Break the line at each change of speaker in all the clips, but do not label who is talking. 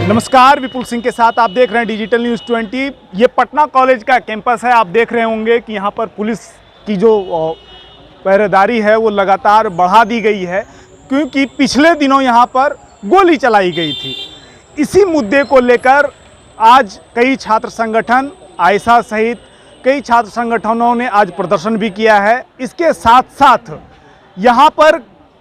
नमस्कार, विपुल सिंह के साथ आप देख रहे हैं डिजिटल न्यूज़ 20। ये पटना कॉलेज का कैंपस है। आप देख रहे होंगे कि यहाँ पर पुलिस की जो पहरेदारी है वो लगातार बढ़ा दी गई है, क्योंकि पिछले दिनों यहाँ पर गोली चलाई गई थी। इसी मुद्दे को लेकर आज कई छात्र संगठन, आयशा सहित कई छात्र संगठनों ने आज प्रदर्शन भी किया है। इसके साथ साथ यहाँ पर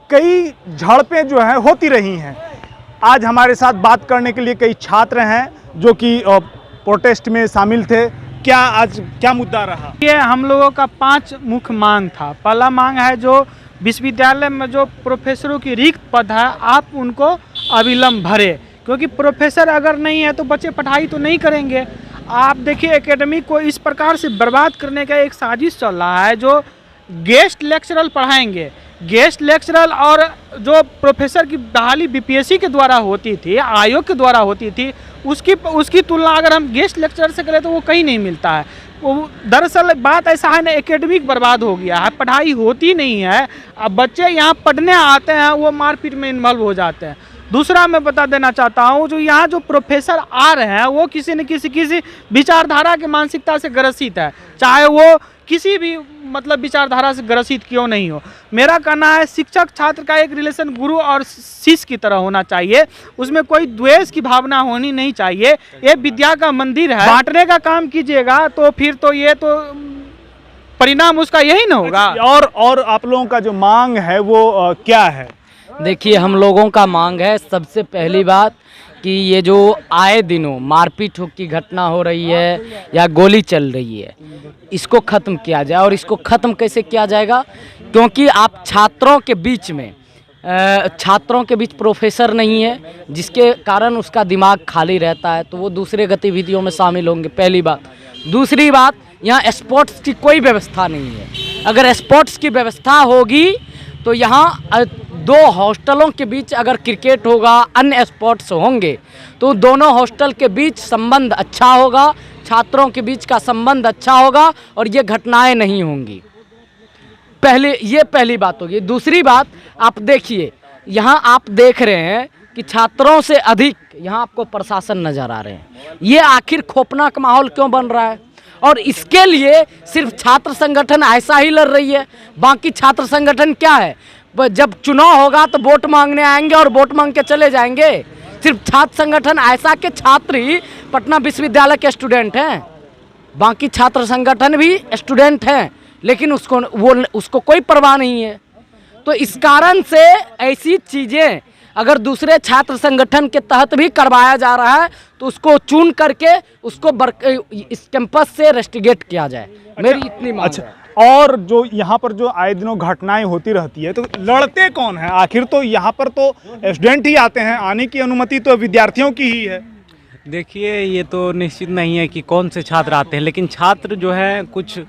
कई झड़पें जो हैं होती रही हैं। आज हमारे साथ बात करने के लिए कई छात्र हैं जो कि प्रोटेस्ट में शामिल थे। क्या आज क्या मुद्दा रहा?
ये हम लोगों का 5 मुख्य मांग था। पहला मांग है जो विश्वविद्यालय में जो प्रोफेसरों की रिक्त पद है, आप उनको अविलंब भरे, क्योंकि प्रोफेसर अगर नहीं है तो बच्चे पढ़ाई तो नहीं करेंगे। आप देखिए, एकेडमी को इस प्रकार से बर्बाद करने का एक साजिश चल रहा है। जो गेस्ट लेक्चरर पढ़ाएंगे, गेस्ट लेक्चरर और जो प्रोफेसर की बहाली बीपीएससी के द्वारा होती थी, आयोग के द्वारा होती थी, उसकी तुलना अगर हम गेस्ट लेक्चरर से करें तो वो कहीं नहीं मिलता है। वो दरअसल बात ऐसा है ना, एकेडमिक बर्बाद हो गया है, पढ़ाई होती नहीं है। अब बच्चे यहाँ पढ़ने आते हैं, वो मारपीट में इन्वॉल्व हो जाते हैं। दूसरा मैं बता देना चाहता हूँ, जो यहाँ जो प्रोफेसर आ रहे हैं वो किसी न किसी विचारधारा के मानसिकता से ग्रसित है, चाहे वो किसी भी मतलब विचारधारा से ग्रसित क्यों नहीं हो। मेरा कहना है, शिक्षक छात्र का एक रिलेशन गुरु और शिष्य की तरह होना चाहिए, उसमें कोई द्वेष की भावना होनी नहीं चाहिए। ये विद्या का मंदिर है, बांटने का काम कीजिएगा तो फिर तो ये तो परिणाम उसका यही ना होगा।
और आप लोगों का जो मांग है वो क्या है?
देखिए, हम लोगों का मांग है, सबसे पहली बात कि ये जो आए दिनों मारपीट की घटना हो रही है या गोली चल रही है, इसको ख़त्म किया जाए। और इसको ख़त्म कैसे किया जाएगा? क्योंकि आप छात्रों के बीच प्रोफेसर नहीं है, जिसके कारण उसका दिमाग खाली रहता है, तो वो दूसरे गतिविधियों में शामिल होंगे, पहली बात। दूसरी बात, यहाँ स्पोर्ट्स की कोई व्यवस्था नहीं है। अगर स्पोर्ट्स की व्यवस्था होगी तो यहाँ 2 हॉस्टलों के बीच अगर क्रिकेट होगा, अन्य स्पोर्ट्स होंगे, तो दोनों हॉस्टल के बीच संबंध अच्छा होगा, छात्रों के बीच का संबंध अच्छा होगा और ये घटनाएं नहीं होंगी। ये पहली बात होगी। दूसरी बात, आप देखिए, यहाँ आप देख रहे हैं कि छात्रों से अधिक यहाँ आपको प्रशासन नज़र आ रहे हैं। ये आखिर खौफनाक माहौल क्यों बन रहा है? और इसके लिए सिर्फ छात्र संगठन ऐसा ही लड़ रही है, बाकी छात्र संगठन क्या है? जब चुनाव होगा तो वोट मांगने आएंगे और वोट मांग के चले जाएंगे। सिर्फ छात्र संगठन ऐसा के छात्र ही पटना विश्वविद्यालय के स्टूडेंट हैं, बाकी छात्र संगठन भी स्टूडेंट हैं, लेकिन उसको कोई परवाह नहीं है। तो इस कारण से ऐसी चीज़ें अगर दूसरे छात्र संगठन के तहत भी करवाया जा रहा है तो उसको चुन करके उसको इस कैंपस से रेस्टिगेट किया जाए। मेरी इतनी मांग है।
और जो यहाँ पर जो आए दिनों घटनाएं होती रहती है, तो लड़ते कौन है? आखिर तो यहाँ पर तो स्टूडेंट ही आते हैं, आने की अनुमति तो विद्यार्थियों की ही है।
देखिए, ये तो निश्चित नहीं है कि कौन से छात्र आते हैं, लेकिन छात्र जो है कुछ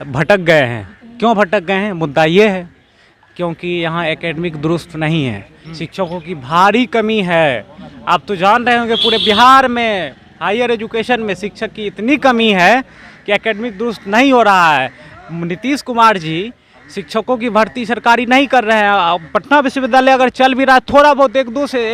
भटक गए हैं। क्यों भटक गए हैं? मुद्दा ये है क्योंकि यहाँ एकेडमिक दुरुस्त नहीं है, शिक्षकों की भारी कमी है। आप तो जान रहे होंगे, पूरे बिहार में हायर एजुकेशन में शिक्षक की इतनी कमी है कि एकेडमिक दुरुस्त नहीं हो रहा है। नीतीश कुमार जी शिक्षकों की भर्ती सरकारी नहीं कर रहे हैं। पटना विश्वविद्यालय अगर चल भी रहा है थोड़ा बहुत, एक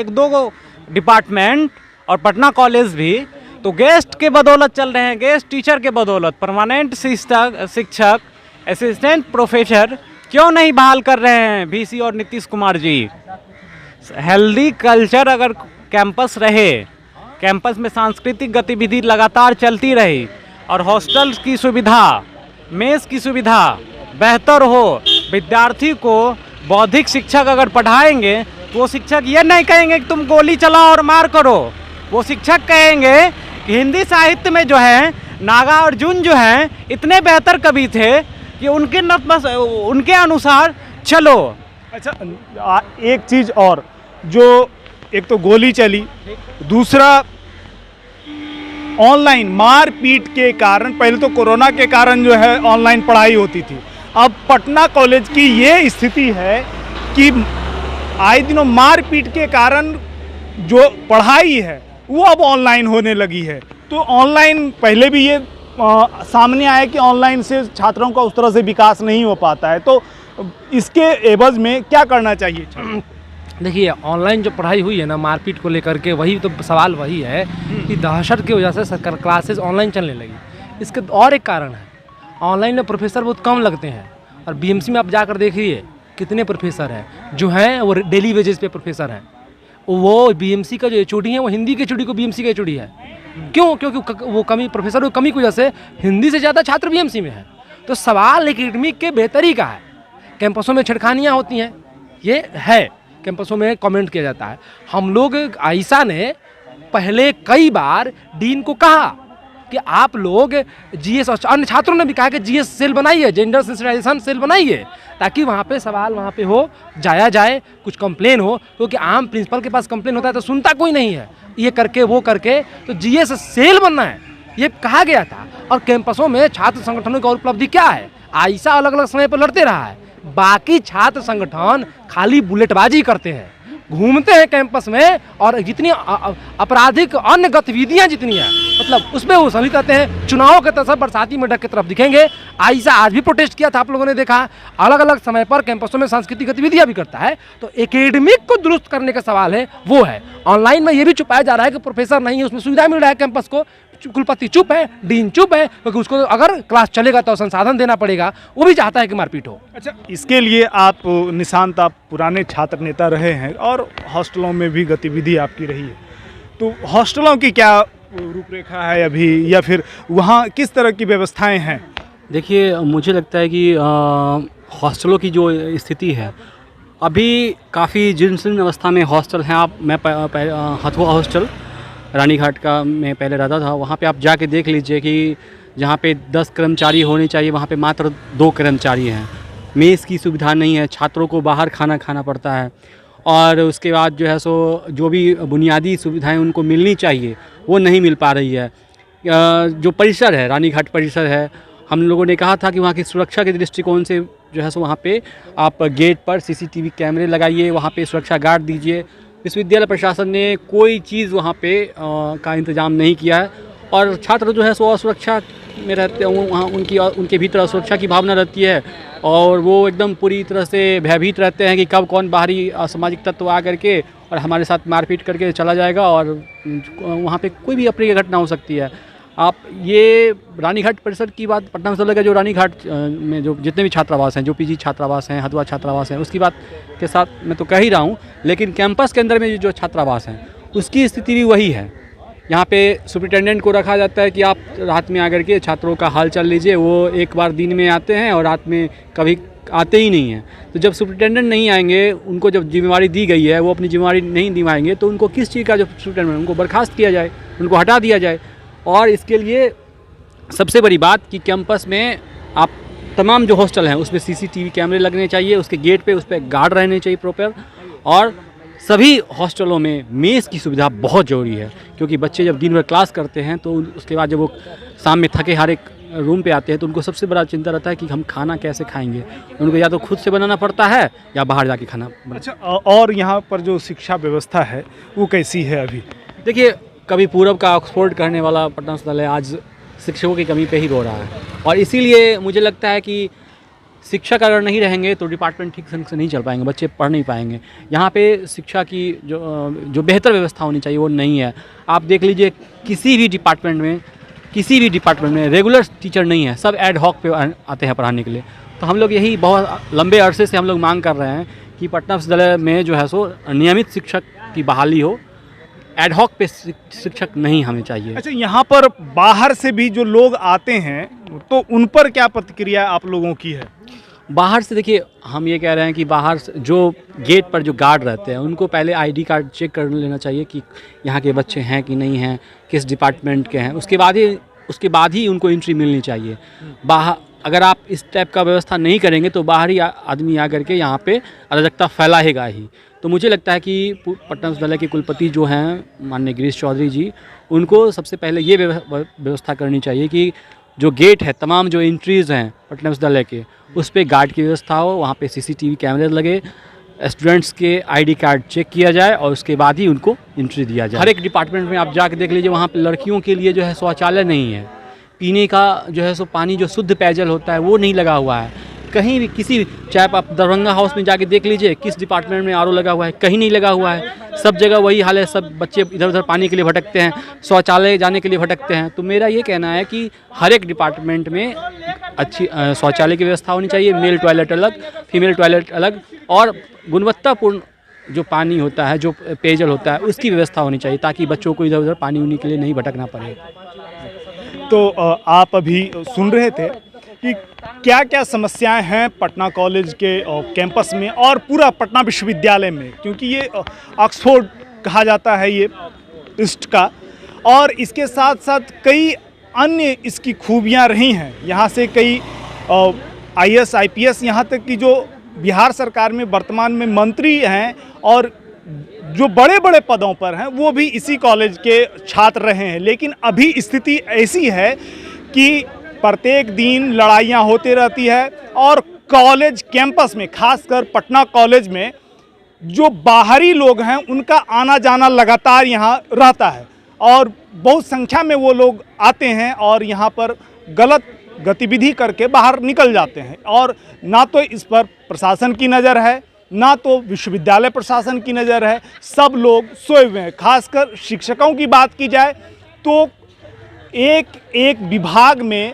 दो डिपार्टमेंट और पटना कॉलेज भी, तो गेस्ट के बदौलत चल रहे हैं, गेस्ट टीचर के बदौलत। परमानेंट शिक्षक, असिस्टेंट प्रोफेसर क्यों नहीं बहाल कर रहे हैं वीसी और नीतीश कुमार जी? हेल्दी कल्चर अगर कैंपस रहे, कैंपस में सांस्कृतिक गतिविधि लगातार चलती रही और हॉस्टल की सुविधा, मेस की सुविधा बेहतर हो, विद्यार्थी को बौद्धिक शिक्षक अगर पढ़ाएंगे तो वो शिक्षक ये नहीं कहेंगे कि तुम गोली चलाओ और मार करो। वो शिक्षक कहेंगे कि हिंदी साहित्य में जो है नागार्जुन जो हैं इतने बेहतर कवि थे कि उनके अनुसार चलो।
अच्छा, एक चीज़ और, जो एक तो गोली चली, दूसरा ऑनलाइन मारपीट के कारण, पहले तो कोरोना के कारण जो है ऑनलाइन पढ़ाई होती थी, अब पटना कॉलेज की ये स्थिति है कि आए दिनों मारपीट के कारण जो पढ़ाई है वो अब ऑनलाइन होने लगी है। तो ऑनलाइन पहले भी ये सामने आया कि ऑनलाइन से छात्रों का उस तरह से विकास नहीं हो पाता है, तो इसके एवज में क्या करना चाहिए?
देखिए ऑनलाइन जो पढ़ाई हुई है ना मारपीट को लेकर के, वही तो सवाल वही है कि दहशत की वजह से क्लासेस ऑनलाइन चलने लगी। इसके और एक कारण है, ऑनलाइन में प्रोफेसर बहुत कम लगते हैं, और बीएमसी में आप जाकर देखिए कितने प्रोफेसर हैं जो हैं वो डेली वेजेस पे प्रोफेसर हैं। वो बीएमसी का जो एचओडी है वो हिंदी के एचओडी को बीएमसी का एचओडी है। क्यों? क्योंकि वो कमी, प्रोफेसर की कमी की वजह से हिंदी से ज़्यादा छात्र बीएमसी में है। तो सवाल एकेडमिक के बेहतरी का है। कैंपसों में छेड़खानियाँ होती हैं, ये है, कैंपसों में कमेंट किया जाता है। हम लोग, आयशा ने पहले कई बार डीन को कहा कि आप लोग जीएस, और अन्य छात्रों ने भी कहा कि जीएस सेल बनाइए, जेंडर सेंसिटाइजेशन सेल बनाइए, ताकि वहाँ पे सवाल वहाँ पे हो, जाया जाए, कुछ कंप्लेन हो, क्योंकि आम प्रिंसिपल के पास कंप्लेन होता है तो सुनता कोई नहीं है। ये करके वो करके तो जीएस सेल बनना है, ये कहा गया था। और कैंपसों में छात्र संगठनों की उपलब्धि क्या है? आयशा अलग अलग समय पर लड़ते रहा है, बाकी छात्र संगठन खाली बुलेटबाजी करते हैं, घूमते हैं कैंपस में, और जितनी आपराधिक अन्य गतिविधियां जितनी हैं, मतलब उसमें वो सभी कहते हैं। चुनाव के तरफ बरसाती मेढक की तरफ दिखेंगे। आयशा आज भी प्रोटेस्ट किया था, आप लोगों ने देखा। अलग अलग समय पर कैंपसों में सांस्कृतिक गतिविधियां भी करता है। तो एकेडमिक को दुरुस्त करने का सवाल है, वो है। ऑनलाइन में ये भी छुपाया जा रहा है कि प्रोफेसर नहीं है, उसमें सुविधा मिल रहा है कैंपस को, कुलपति चुप है, डीन चुप है, क्योंकि उसको अगर क्लास चलेगा तो संसाधन देना पड़ेगा, वो भी चाहता है कि मारपीट हो।
अच्छा, इसके लिए आप निशांत, आप पुराने छात्र नेता रहे हैं और हॉस्टलों में भी गतिविधि आपकी रही है, तो हॉस्टलों की क्या रूपरेखा है अभी, या फिर वहाँ किस तरह की व्यवस्थाएं हैं?
देखिए, मुझे लगता है कि हॉस्टलों की जो स्थिति है अभी काफ़ी जीर्ण अवस्था में हॉस्टल हैं। मैं हथुआ हॉस्टल रानीघाट का मैं पहले रहता था, वहाँ पे आप जाके देख लीजिए कि जहाँ पे 10 कर्मचारी होने चाहिए वहाँ पे मात्र 2 कर्मचारी हैं। मेस की सुविधा नहीं है, छात्रों को बाहर खाना खाना पड़ता है, और उसके बाद जो है सो जो भी बुनियादी सुविधाएं उनको मिलनी चाहिए वो नहीं मिल पा रही है। जो परिसर है, रानीघाट परिसर है, हम लोगों ने कहा था कि वहाँ की सुरक्षा के दृष्टिकोण से जो है सो वहाँ पे आप गेट पर सीसीटीवी कैमरे लगाइए, वहाँ पे सुरक्षा गार्ड दीजिए। विश्वविद्यालय प्रशासन ने कोई चीज़ वहाँ पे का इंतज़ाम नहीं किया है, और छात्र जो है सो असुरक्षा में रहते हैं। वहाँ उनके भीतर असुरक्षा की भावना रहती है, और वो एकदम पूरी तरह से भयभीत रहते हैं कि कब कौन बाहरी असामाजिक तत्व आ करके और हमारे साथ मारपीट करके चला जाएगा, और वहाँ पे कोई भी अप्रिय घटना हो सकती है। आप ये रानीघाट परिसर की बात, पटना विश्वविद्यालय का जो रानीघाट में जो जितने भी छात्रावास हैं, जो पीजी छात्रावास हैं, हथुआ छात्रावास हैं, उसकी बात के साथ मैं तो कह ही रहा हूँ, लेकिन कैंपस के अंदर में जो छात्रावास हैं उसकी स्थिति भी वही है। यहाँ पे सुपरिटेंडेंट को रखा जाता है कि आप रात में आकर के छात्रों का हाल चाल लीजिए। वो एक बार दिन में आते हैं और रात में कभी आते ही नहीं हैं। तो जब सुपरिटेंडेंट नहीं आएंगे, उनको जब जिम्मेवारी दी गई है वो अपनी जिम्मेवारी नहीं निभाएंगे, तो उनको किस चीज़ का जो सुपरिटेंडेंट, उनको बर्खास्त किया जाए, उनको हटा दिया जाए। और इसके लिए सबसे बड़ी बात कि कैंपस में आप तमाम जो हॉस्टल हैं उसमें सीसीटीवी कैमरे लगने चाहिए, उसके गेट पे उस पर गार्ड रहने चाहिए प्रॉपर, और सभी हॉस्टलों में मेस की सुविधा बहुत ज़रूरी है। क्योंकि बच्चे जब दिन भर क्लास करते हैं तो उसके बाद जब वो शाम में थके हारे रूम पे आते हैं तो उनको सबसे बड़ा चिंता रहता है कि हम खाना कैसे खाएंगे। उनको या तो खुद से बनाना पड़ता है या बाहर जाके खाना।
अच्छा, और यहाँ पर जो शिक्षा व्यवस्था है वो कैसी है अभी?
देखिए, कभी पूरब का ऑक्सफोर्ड करने वाला पटना विश्वविद्यालय आज शिक्षकों की कमी पे ही रो रहा है, और इसीलिए मुझे लगता है कि शिक्षक अगर नहीं रहेंगे तो डिपार्टमेंट ठीक से नहीं चल पाएंगे, बच्चे पढ़ नहीं पाएंगे। यहाँ पे शिक्षा की जो बेहतर व्यवस्था होनी चाहिए वो नहीं है। आप देख लीजिए, किसी भी डिपार्टमेंट में रेगुलर टीचर नहीं है, सब एड हॉक पे आते हैं पढ़ाने के लिए। तो हम लोग यही बहुत लंबे अरसे से हम लोग मांग कर रहे हैं कि पटना विश्वविद्यालय में जो है सो नियमित शिक्षक की बहाली हो, एड हॉक पे शिक्षक नहीं हमें चाहिए।
अच्छा, यहाँ पर बाहर से भी जो लोग आते हैं तो उन पर क्या प्रतिक्रिया आप लोगों की है?
बाहर से देखिए, हम ये कह रहे हैं कि बाहर से जो गेट पर जो गार्ड रहते हैं उनको पहले आईडी कार्ड चेक कर लेना चाहिए कि यहाँ के बच्चे हैं कि नहीं हैं, किस डिपार्टमेंट के हैं। उसके बाद ही उनको एंट्री मिलनी चाहिए। बाहर अगर आप इस टाइप का व्यवस्था नहीं करेंगे तो बाहरी आदमी आकर के यहाँ पे अराजकता फैलाएगा ही। तो मुझे लगता है कि पटना विश्वविद्यालय के कुलपति जो हैं माननीय गिरीश चौधरी जी, उनको सबसे पहले ये व्यवस्था करनी चाहिए कि जो गेट है, तमाम जो एंट्रीज़ हैं पटना विश्वविद्यालय के, उस पर गार्ड की व्यवस्था हो, वहाँ पे सीसीटीवी कैमरे लगे, स्टूडेंट्स के आईडी कार्ड चेक किया जाए और उसके बाद ही उनको एंट्री दिया जाए। हर एक डिपार्टमेंट में आप जाके देख लीजिए, वहाँ पे लड़कियों के लिए जो है शौचालय नहीं है, पीने का जो है सो पानी जो शुद्ध पेयजल होता है वो नहीं लगा हुआ है। कहीं भी किसी भी, चाहे आप दरभंगा हाउस में जाके देख लीजिए किस डिपार्टमेंट में आरओ लगा हुआ है, कहीं नहीं लगा हुआ है। सब जगह वही हाल है, सब बच्चे इधर उधर पानी के लिए भटकते हैं, शौचालय जाने के लिए भटकते हैं। तो मेरा ये कहना है कि हर एक डिपार्टमेंट में अच्छी शौचालय की व्यवस्था होनी चाहिए, मेल टॉयलेट अलग, फीमेल टॉयलेट अलग, और गुणवत्तापूर्ण जो पानी होता है, जो पेयजल होता है, उसकी व्यवस्था होनी चाहिए, ताकि बच्चों को इधर उधर पानी उनी के लिए नहीं भटकना पड़े।
तो आप अभी सुन रहे थे कि क्या क्या समस्याएं हैं पटना कॉलेज के कैंपस में और पूरा पटना विश्वविद्यालय में, क्योंकि ये ऑक्सफोर्ड कहा जाता है ये ईस्ट का, और इसके साथ साथ कई अन्य इसकी खूबियां रही हैं। यहाँ से कई IAS IPS यहाँ तक कि जो बिहार सरकार में वर्तमान में मंत्री हैं और जो बड़े बड़े पदों पर हैं वो भी इसी कॉलेज के छात्र रहे हैं। लेकिन अभी स्थिति ऐसी है कि प्रत्येक दिन लड़ाइयाँ होती रहती है और कॉलेज कैंपस में, खासकर पटना कॉलेज में जो बाहरी लोग हैं उनका आना जाना लगातार यहाँ रहता है और बहुत संख्या में वो लोग आते हैं और यहाँ पर गलत गतिविधि करके बाहर निकल जाते हैं। और ना तो इस पर प्रशासन की नज़र है, ना तो विश्वविद्यालय प्रशासन की नज़र है, सब लोग सोए हुए हैं। खासकर शिक्षकों की बात की जाए तो एक एक विभाग में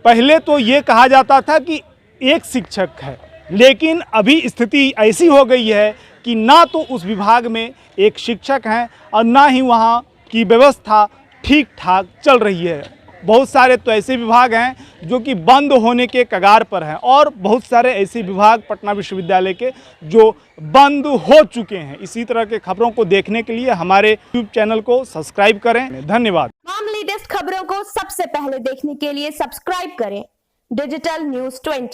पहले तो ये कहा जाता था कि एक शिक्षक है, लेकिन अभी स्थिति ऐसी हो गई है कि ना तो उस विभाग में एक शिक्षक हैं और ना ही वहाँ की व्यवस्था ठीक ठाक चल रही है। बहुत सारे तो ऐसे विभाग हैं जो कि बंद होने के कगार पर हैं और बहुत सारे ऐसे विभाग पटना विश्वविद्यालय के जो बंद हो चुके हैं। इसी तरह के खबरों को देखने के लिए हमारे यूट्यूब चैनल को सब्सक्राइब करें। धन्यवाद।
तमाम लेटेस्ट खबरों को सबसे पहले देखने के लिए सब्सक्राइब करें डिजिटल न्यूज़ 20।